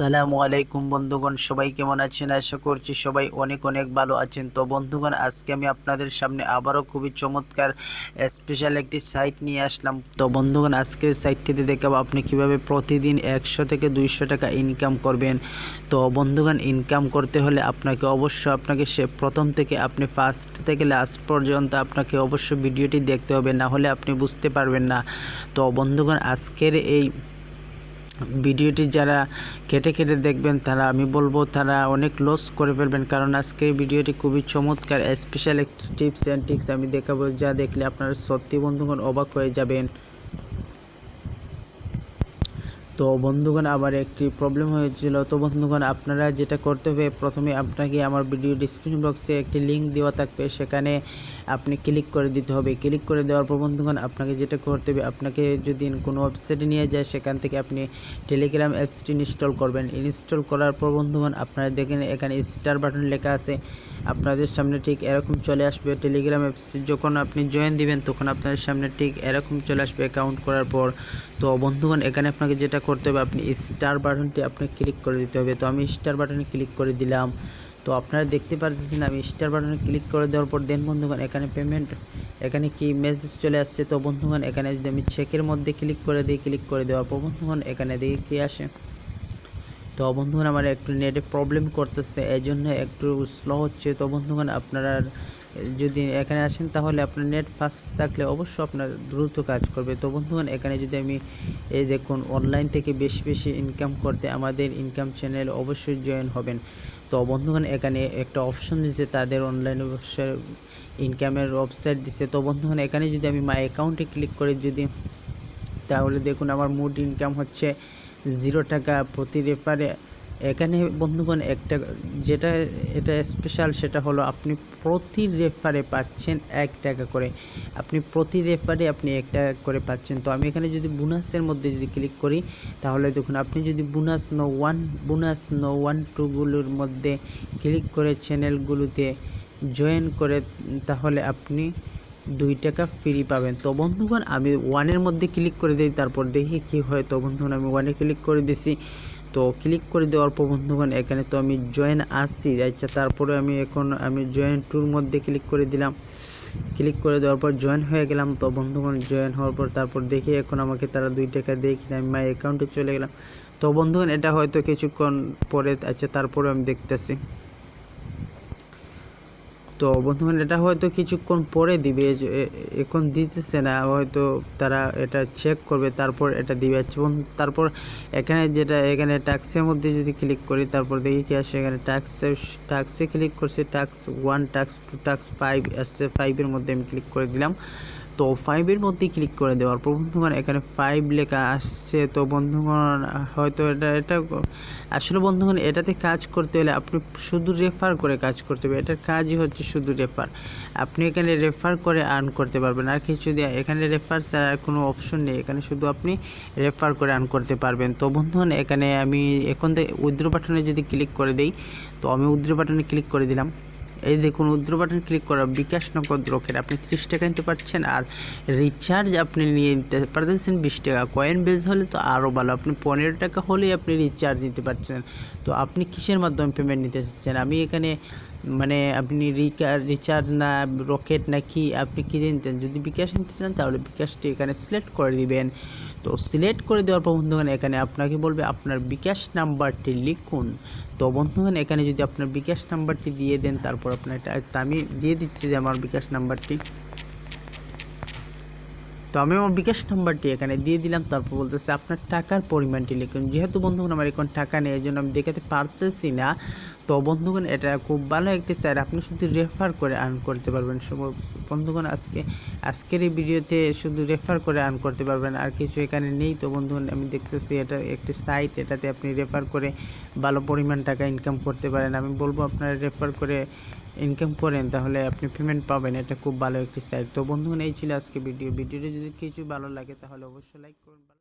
আসসালামু আলাইকুম বন্ধুগণ, সবাই কেমন আছেন? আশা করছি সবাই অনেক অনেক ভালো আছেন। তো বন্ধুগণ, আজকে আমি আপনাদের সামনে আবারও খুবই চমৎকার স্পেশাল একটি সাইট নিয়ে আসলাম। তো বন্ধুগণ, আজকের সাইটটিতে দেখাবো আপনি কিভাবে প্রতিদিন 100 থেকে 200 টাকা ইনকাম করবেন। তো বন্ধুগণ, ইনকাম করতে হলে আপনাকে সে প্রথম থেকে আপনি ফার্স্ট থেকে লাস্ট পর্যন্ত আপনাকে অবশ্যই ভিডিওটি দেখতে হবে, না হলে আপনি বুঝতে পারবেন না। তো বন্ধুগণ, আজকের এই ভিডিওটি যারা কেটে কেটে দেখবেন আমি বলবো তারা অনেক লস করে ফেলবেন, কারণ আজকের ভিডিওটি খুবই চমৎকার স্পেশাল একটি টিপস অ্যান্ড ট্রিক্স আমি দেখাবো, যা দেখলে আপনারা সত্যি বন্ধুগণ অবাক হয়ে যাবেন। তো বন্ধুগণ, আবার একটি প্রবলেম হয়েছিল। তো বন্ধুগণ, আপনারা যেটা করতে হবে, প্রথমে আপনাকে আমার ভিডিও ডিসক্রিপশন বক্সে একটি লিঙ্ক দেওয়া থাকবে, সেখানে আপনি ক্লিক করে দিতে হবে। ক্লিক করে দেওয়ার পর বন্ধুগণ, আপনাকে যেটা করতে হবে, আপনাকে যদি কোনো ওয়েবসাইটে নিয়ে যায়, সেখান থেকে আপনি টেলিগ্রাম অ্যাপসটি ইনস্টল করবেন। ইনস্টল করার পর বন্ধুগণ, আপনারা দেখেন এখানে স্টার বাটন লেখা আছে, আপনাদের সামনে ঠিক এরকম চলে আসবে। টেলিগ্রাম অ্যাপস যখন আপনি জয়েন দিবেন, তখন আপনাদের সামনে ঠিক এরকম চলে আসবে অ্যাকাউন্ট করার পর। তো বন্ধুগণ, এখানে আপনাকে যেটা করতে হবে, আপনি স্টার বাটনটি আপনি ক্লিক করে দিতে হবে। তো আমি স্টার বাটনে ক্লিক করে দিলাম। তো আপনারা দেখতে পাচ্ছেন আমি স্টার বাটনে ক্লিক করে দেওয়ার পর দেন বন্ধুগণ, এখানে পেমেন্ট, এখানে কি মেসেজ চলে আসছে। তো বন্ধুগণ, এখানে যদি আমি চেকের মধ্যে ক্লিক করে দিই, ক্লিক করে দেওয়ার পর বন্ধুগণ, এখানে দেখি কি আসে। তো বন্ধুগণ, আমার একটু নেটে প্রবলেম করতেছে, এই জন্য একটু স্লো হচ্ছে। তো বন্ধুগণ, আপনারা যদি এখানে আসেন, তাহলে আপনার নেট ফাস্ট থাকলে অবশ্যই আপনার দ্রুত কাজ করবে। তো বন্ধুগণ, এখানে যদি আমি এই দেখুন, অনলাইন থেকে বেশি বেশি ইনকাম করতে আমাদের ইনকাম চ্যানেল অবশ্যই জয়েন হবেন। তো বন্ধুগণ, এখানে একটা অপশন দিচ্ছে, তাদের অনলাইন ব্যবসার ইনকামের ওয়েবসাইট দিচ্ছে। তো বন্ধুগণ, এখানে যদি আমি মাই অ্যাকাউন্টে ক্লিক করি তাহলে দেখুন আমার মোট ইনকাম হচ্ছে 0 টাকা প্রতি রেফারে। এখানে বন্ধুগণ, এটা স্পেশাল, সেটা হলো আপনি প্রতি রেফারে পাচ্ছেন 1 টাকা করে। আপনি প্রতি রেফারে আপনি 1 টাকা করে পাচ্ছেন। তো আমি এখানে যদি বোনাসের মধ্যে যদি ক্লিক করি, তাহলে দেখুন আপনি যদি বোনাস নো 1 2গুলোর মধ্যে ক্লিক করে চ্যানেলগুলোতে জয়েন করে, তাহলে আপনি 2 টাকা ফ্রি পাবেন। তো বন্ধুগণ, আমি 1-এর মধ্যে ক্লিক করে দিই, তারপর দেখি কি হয়। তো বন্ধুগণ, আমি 1-এ ক্লিক করে দিছি। তো ক্লিক করে দেওয়ার পর বন্ধুগণ, এখানে তো আমি জয়েন আসছি, আচ্ছা, তারপরে আমি জয়েন 2-র মধ্যে ক্লিক করে দিলাম। ক্লিক করে দেওয়ার পর জয়েন হয়ে গেলাম। তো বন্ধুগণ, জয়েন হওয়ার পর তারপর দেখি এখন আমাকে তারা 2 টাকা দেয় কিনা। আমি মাই অ্যাকাউন্টে চলে গেলাম। তো বন্ধুগণ, এটা হয়তো কিছুক্ষণ পরে, আচ্ছা, তারপরে আমি দেখতেছি। তো বন্ধুগণ, এটা হয়তো কিছুক্ষণ পরে দিবে, এখন দিতেছে না, হয়তো তারা এটা চেক করবে, তারপর এটা দিবে। আচ্ছা তারপর এখানে ট্যাক্সের মধ্যে যদি ক্লিক করি, তারপর দেখি কি আসে। এখানে ট্যাক্সে ক্লিক করছি, ট্যাক্স 1, ট্যাক্স 2, ট্যাক্স 5 আসছে। 5-এর মধ্যে আমি ক্লিক করে দিলাম। তো 5-এর মধ্যে ক্লিক করে দেওয়ার পর বন্ধুগণ, এখানে 5 লেখা আসছে। তো বন্ধুগণ, হয়তো এটা আসলে বন্ধুগণ, এটাতে কাজ করতে হলে আপনি শুধু রেফার করে কাজ করতে হবে। এটার কাজই হচ্ছে শুধু রেফার। আপনি এখানে রেফার করে আর্ন করতে পারবেন, আর কিছু দিয়ে এখানে রেফার ছাড়া আর কোনো অপশন নেই। এখানে শুধু আপনি রেফার করে আর্ন করতে পারবেন। তো বন্ধুগণ, এখানে আমি এখন উইথড্র বাটনে যদি ক্লিক করে দিই, তো আমি উইথড্র বাটনে ক্লিক করে দিলাম। এই দেখুন, উইথড্র বাটন ক্লিক করা বিকাশ নগদ রকেট আপনি 30 টাকা নিতে পারছেন, আর রিচার্জ আপনি নিয়ে নিতে পারতেছেন 20 টাকা। কয়েন বেস হলে তো আরও ভালো, আপনি 15 টাকা হলেই আপনি রিচার্জ নিতে পারছেন। তো আপনি কিসের মাধ্যমে পেমেন্ট নিতে চাচ্ছেন? আমি এখানে আপনি রিচার্জ না রকেট না কি, আপনি কী নিতেন? যদি বিকাশ নিতে চান, তাহলে বিকাশটি এখানে সিলেক্ট করে দিবেন। তো সিলেক্ট করে দেওয়ার পর বন্ধুগণ, এখানে আপনাকে বলবে আপনার বিকাশ নাম্বারটি লিখুন। তো বন্ধুগণ, এখানে যদি আপনার বিকাশ নাম্বারটি দিয়ে দেন, তারপর আপনার আমি দিয়ে দিচ্ছি যে আমার বিকাশ নাম্বারটি। তো আমি আমার বিকাশ নাম্বারটি এখানে দিয়ে দিলাম। তারপর বলতেছে আপনার টাকার পরিমাণটি লিখুন। যেহেতু বন্ধুগণ আমার এখন টাকা নেই, এই জন্য আমি দেখাতে পারতেছি না। তো বন্ধুগণ, এটা খুব ভালো একটি সাইট, আপনি শুধু রেফার করে আর্ন করতে পারবেন। বন্ধুগণ, আজকের এই ভিডিওতে শুধু রেফার করে আর্ন করতে পারবেন, আর কিছু এখানে নেই। তো বন্ধুগণ, আমি দেখতেছি এটা একটি সাইট, এটাতে আপনি রেফার করে ভালো পরিমাণ টাকা ইনকাম করতে পারেন। আমি বলবো আপনারা রেফার করে ইনকাম করেন, তাহলে আপনি পেমেন্ট পাবেন। এটা খুব ভালো একটি সাইট। তো বন্ধুগণ, এই ছিল আজকে ভিডিওটি যদি কিছু ভালো লাগে, তাহলে অবশ্যই লাইক করুন।